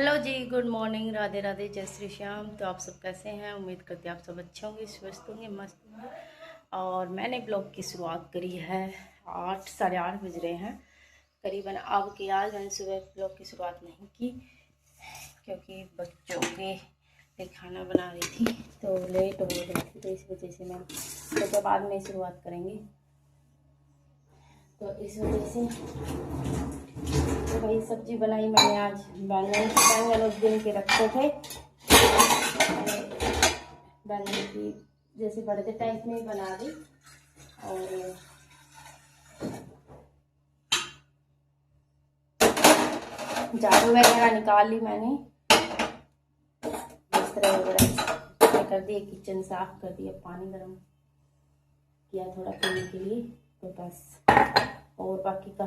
Hello जी, good morning, Radhe Radhe, जय श्री श्याम। तो आप सब कैसे हैं? उम्मीद करते हैं आप सब अच्छे होंगे, स्वस्थ होंगे, मस्त होंगे। और मैंने ब्लॉग की शुरुआत करी है 8 साढ़े 8 बज रहे हैं करीबन। अब की आज मैंने सुबह ब्लॉग की शुरुआत नहीं की क्योंकि बच्चों के लिए खाना बना रही थी तो लेट हो गई थी, तो इस वजह से मैं तो बाद में शुरुआत करेंगे। तो इस वजह से तो वही सब्जी बनाई मैंने आज। बैंगन उस दिन के रखे थे, बैंगन की जैसे भरते टाइप में बना दी। और झाड़ू वगैरह निकाल ली मैंने, बिस्तर वगैरह कर दिए, किचन साफ कर दिया, पानी गर्म किया थोड़ा पीने के लिए। तो बस और बाकी का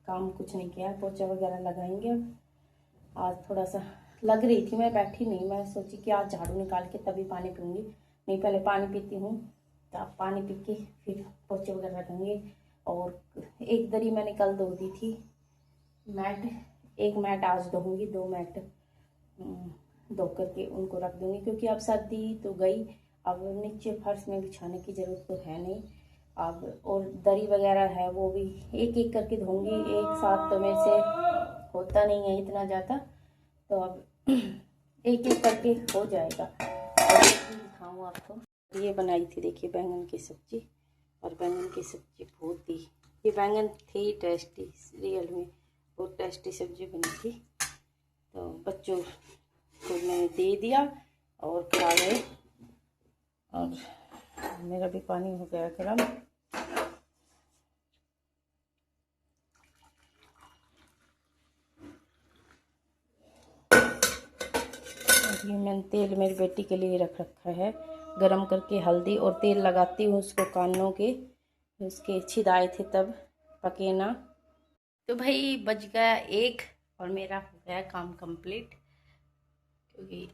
काम कुछ नहीं किया। पोछा वगैरह लगाएंगे। अब आज थोड़ा सा लग रही थी, मैं बैठी नहीं, मैं सोची कि आज झाड़ू निकाल के तभी पानी पीऊँगी। नहीं, पहले पानी पीती हूँ, तो अब पानी पी के फिर पोछे वगैरह लगाएंगे। और एक दरी मैंने कल धो दी थी, मैट, एक मैट आज धोऊंगी, 2 मैट धो करके उनको रख दूँगी क्योंकि अब सर्दी तो गई। अब नीचे फर्श में बिछाने की ज़रूरत तो है नहीं अब। और दरी वगैरह है वो भी एक एक करके धोऊंगी, एक साथ तो मेरे से होता नहीं है इतना ज़्यादा, तो अब एक एक करके हो जाएगा। और दिखाऊँ आपको, ये बनाई थी देखिए बैंगन की सब्जी। और बैंगन की सब्जी बहुत ही, ये बैंगन थी टेस्टी, रियल में बहुत टेस्टी सब्जी बनी थी। तो बच्चों को मैंने दे दिया और खा गए। और मेरा भी पानी हो गया गर्म। ये मैंने तेल मेरी बेटी के लिए रख रखा है गरम करके, हल्दी और तेल लगाती हूँ उसको कानों के, उसके छिदाए थे तब पके ना। तो भाई बज गया 1 और मेरा हो गया काम कंप्लीट, क्योंकि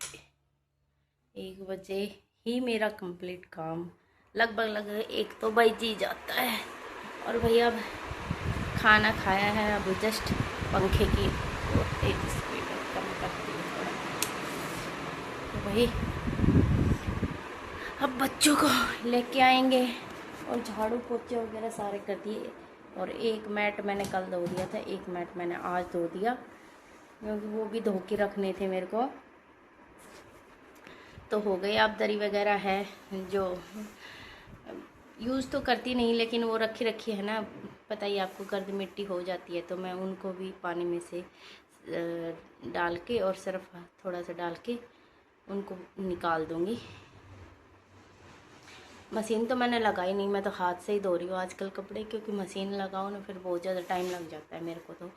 1 बजे ही मेरा कंप्लीट काम लगभग 1 तो बज ही जाता है। और भैया अब खाना खाया है, अब जस्ट पंखे की एक स्पीड कम करती हूँ थोड़ा। तो भाई अब बच्चों को लेके आएंगे और झाड़ू पोछे वगैरह सारे कर दिए। और एक मैट मैंने कल धो दिया था, एक मैट मैंने आज धो दिया क्योंकि वो भी धो के रखने थे मेरे को। तो हो गए। अब दरी वगैरह है जो यूज़ तो करती नहीं, लेकिन वो रखी है ना, पता ही आपको, गर्द मिट्टी हो जाती है, तो मैं उनको भी पानी में से डाल के और सर्फ थोड़ा सा डाल के उनको निकाल दूँगी। मशीन तो मैंने लगाई नहीं, मैं तो हाथ से ही धो रही हूँ आजकल कपड़े, क्योंकि मशीन लगाओ ना फिर बहुत ज़्यादा टाइम लग जाता है मेरे को। तो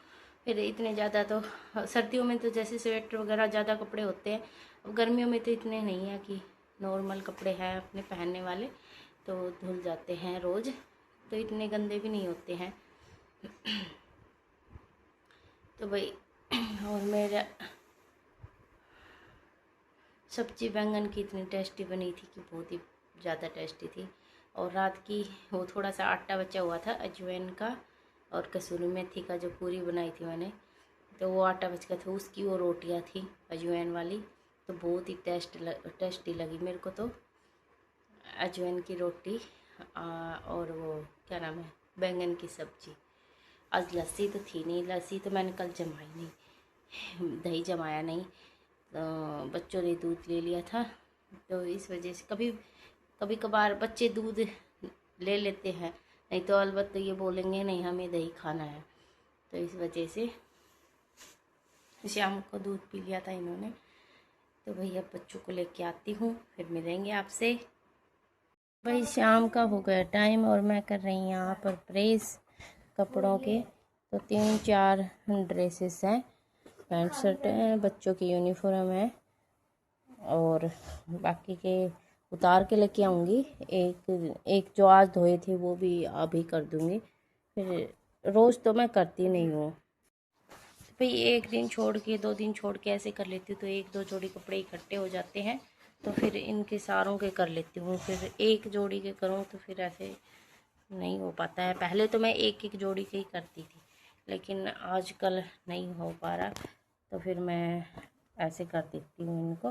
फिर इतने ज़्यादा तो सर्दियों में तो जैसे स्वेटर वगैरह ज़्यादा कपड़े होते हैं, अब गर्मियों में तो इतने नहीं है कि नॉर्मल कपड़े हैं अपने पहनने वाले, तो धुल जाते हैं रोज़, तो इतने गंदे भी नहीं होते हैं। तो भाई और मेरा सब्जी बैंगन की इतनी टेस्टी बनी थी कि बहुत ही ज़्यादा टेस्टी थी। और रात की वो थोड़ा सा आटा बचा हुआ था अजवाइन का और कसूरी मेथी का, जो पूरी बनाई थी मैंने, तो वो आटा बच गया था, उसकी वो रोटियां थी अजवाइन वाली, तो बहुत ही टेस्टी लगी मेरे को। तो अजवाइन की रोटी और वो क्या नाम है, बैंगन की सब्जी। आज लस्सी तो थी नहीं, लस्सी तो मैंने कल जमाई नहीं, दही जमाया नहीं, तो बच्चों ने दूध ले लिया था, तो इस वजह से कभी कभार बच्चे दूध ले लेते हैं, नहीं तो अलबत्ता ये बोलेंगे नहीं हमें दही खाना है। तो इस वजह से शाम को दूध पी लिया था इन्होंने। तो भैया बच्चों को लेके आती हूँ, फिर मिलेंगे आपसे। भाई शाम का हो गया टाइम और मैं कर रही हूँ यहाँ पर प्रेस कपड़ों के। तो 3-4 ड्रेसेस हैं, पैंट शर्ट हैं, बच्चों की यूनिफॉर्म है, और बाकी के उतार के लेके आऊँगी। एक जो आज धोए थे वो भी अभी कर दूँगी, फिर रोज़ तो मैं करती नहीं हूँ। तो भाई 1 दिन छोड़ के 2 दिन छोड़ के ऐसे कर लेती हूँ, तो 1-2 जोड़ी कपड़े इकट्ठे हो जाते हैं, तो फिर इनके सारों के कर लेती हूँ। फिर एक जोड़ी के करूँ तो फिर ऐसे नहीं हो पाता है। पहले तो मैं एक जोड़ी के ही करती थी, लेकिन आजकल नहीं हो पा रहा, तो फिर मैं ऐसे कर देती हूँ इनको,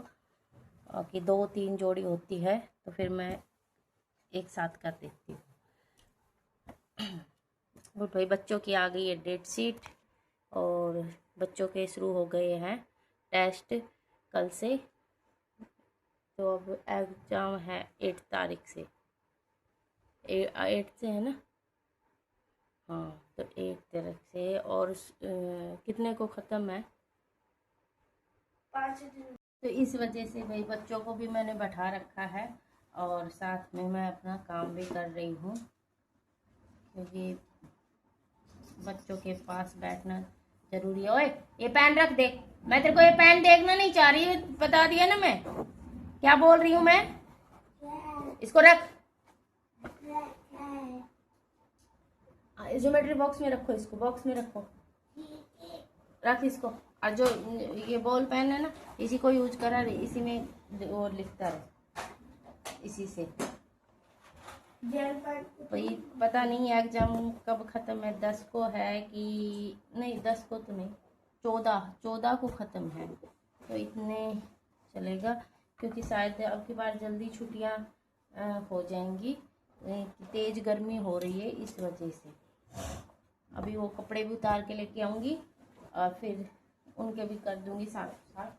कि 2-3 जोड़ी होती है तो फिर मैं एक साथ कर देती हूँ। और भाई बच्चों की आ गई है डेट शीट और बच्चों के शुरू हो गए हैं टेस्ट कल से। तो अब एग्ज़ाम है 8 तारीख से, 8 से है ना, हाँ तो 8 तारीख से। और कितने को ख़त्म है, 5 दिन। तो इस वजह से भाई बच्चों को भी मैंने बैठा रखा है और साथ में मैं अपना काम भी कर रही हूँ, क्योंकि बच्चों के पास बैठना जरूरी है। ओए ये पेन रख दे, मैं तेरे को ये पेन देखना नहीं चाह रही, बता दिया ना मैं क्या बोल रही हूँ मैं। इसको रख, ज्योमेट्री बॉक्स में रखो, इसको बॉक्स में रखो, रख इसको। और जो ये बॉल पेन है ना, इसी को यूज करा रही, इसी में वो लिखता रहे, इसी से। भाई पता नहीं एग्जाम कब ख़त्म है, 10 को है कि नहीं, 10 को तो नहीं, 14 को ख़त्म है। तो इतने चलेगा, क्योंकि शायद अब की बार जल्दी छुट्टियां हो जाएंगी, तेज़ गर्मी हो रही है इस वजह से। अभी वो कपड़े भी उतार के लेके आऊँगी और फिर उनके भी कर दूँगी साथ साथ,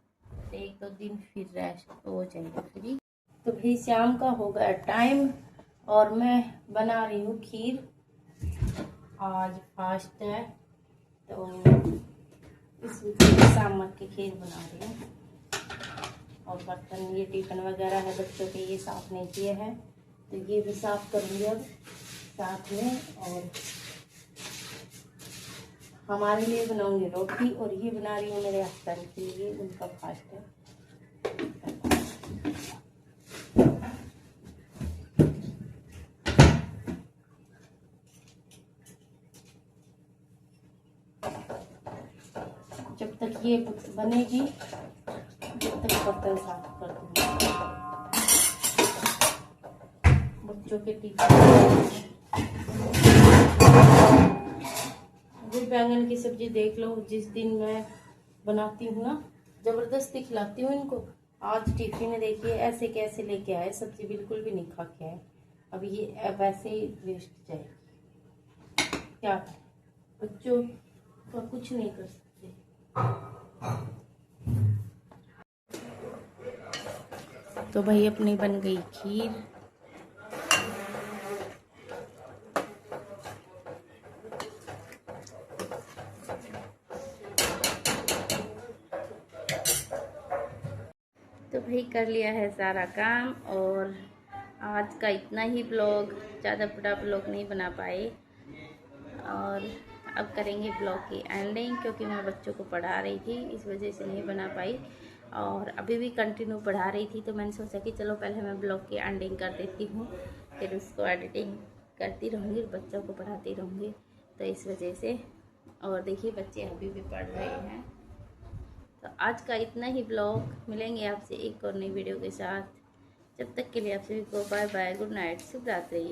तो 1-2 दिन फिर रेस्ट हो जाएगा फ्री। तो भाई शाम का हो गया टाइम और मैं बना रही हूँ खीर, आज फास्ट है तो इस शाम की खीर बना रही हूँ। और बर्तन ये टिफिन वगैरह है बच्चों के, ये साफ़ नहीं किए हैं तो ये भी साफ़ करूँगी अब साथ में। और हमारे लिए बनाऊंगी रोटी और ये बना रही हूँ मेरे हस्बैंड के लिए, उनका फास्ट है। जब तक ये बनेगी जब तक बर्तन साफ कर दूँगी। बच्चों के टिफिन, बैंगन की सब्जी देख लो, जिस दिन मैं बनाती हूँ ना ज़बरदस्ती खिलाती हूँ इनको। आज टिफिन में देखिए ऐसे कैसे लेके आए, सब्जी बिल्कुल भी नहीं खा के आए। अब ये वैसे ही वेस्ट जाएगी, क्या बच्चों का कुछ नहीं कर सकते। तो भाई अपनी बन गई खीर। तो भाई कर लिया है सारा काम और आज का इतना ही ब्लॉग, ज़्यादा बड़ा ब्लॉग नहीं बना पाए। और अब करेंगे ब्लॉग की एंडिंग, क्योंकि मैं बच्चों को पढ़ा रही थी इस वजह से नहीं बना पाई। और अभी भी कंटिन्यू पढ़ा रही थी तो मैंने सोचा कि चलो पहले मैं ब्लॉग की एंडिंग कर देती हूँ, फिर उसको एडिटिंग करती रहूँगी, बच्चों को पढ़ाती रहूँगी, तो इस वजह से। और देखिए बच्चे अभी भी पढ़ रहे हैं। तो आज का इतना ही ब्लॉग, मिलेंगे आपसे एक और नई वीडियो के साथ। जब तक के लिए आप सभी को बाय बाय, गुड नाइट, शुभ रात्रि।